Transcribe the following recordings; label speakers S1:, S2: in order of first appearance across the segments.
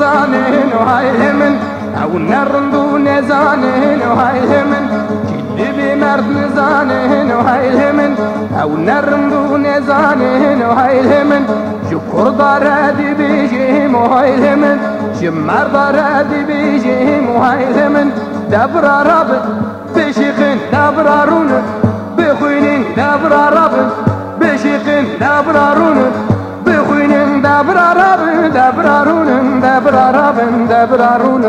S1: زانن وهاي من او نرندو نزانن وهاي من كل بمرد نزانن وهاي من او نرندو نزانن وهاي من شكر دارد بيجيم وهاي من شمر دارد بيجيم وهاي من دبر رب بشيخن دبرارون بخوينين دبر رب بشيخن دبرارون بخوينين دبر رب دبرارون دبر رب دبرارون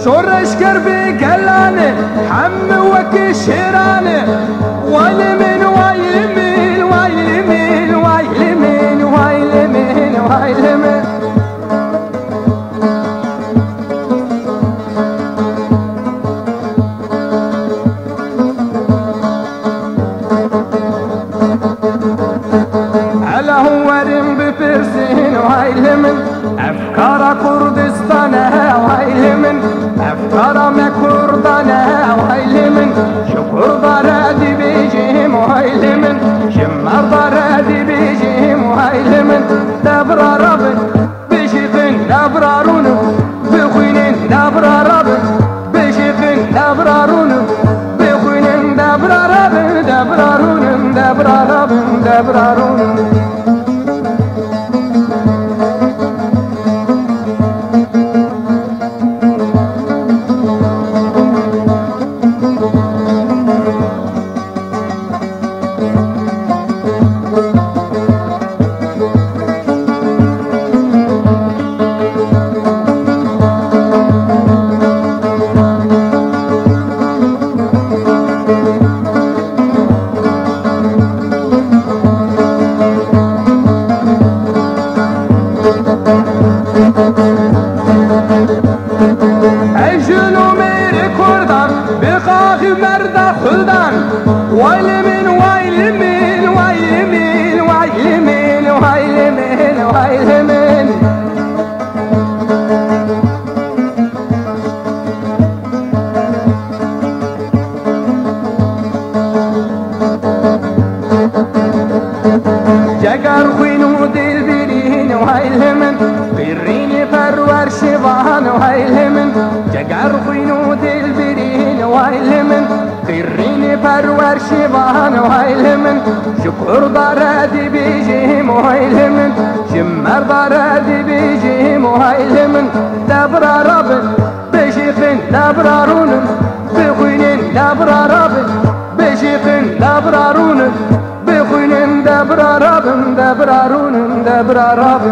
S1: شورش كربي قلاني حم وكي شيراني والمين وايلمين وايلمين وايلمين وايلمين وايلمين على هو رم بفرسين وايلمين أفكار كردستان وايلمين أفكار مكردان وايلمين شكر ضرادي بيجيهم وايلمين شمر ضرادي بيجيهم وايلمين دبر رب بشيخين دبرارون بخوينين دبر رب بشيخين دبرارون بخوينين دبر رب دبرارون دبر رب دبرارون اجنو میری کردن بخواهی مرد خلدن وایلمین وایلمین وایلمین وایلمین وایلمین وایلمین جگر خوینو دل برین وایلمین برین پرور شوان وایلمین جگر خوینو دل برین وایلمین برین پرور شوان وایلمین شکر دارد بیجیم وایلمین شمر دارد بیجیم وایلمین دبر رب بشیخن دبرارون بخوینین دبر رب بشیخن دبرارون بخوینین دبر رب دبرارون دبر رب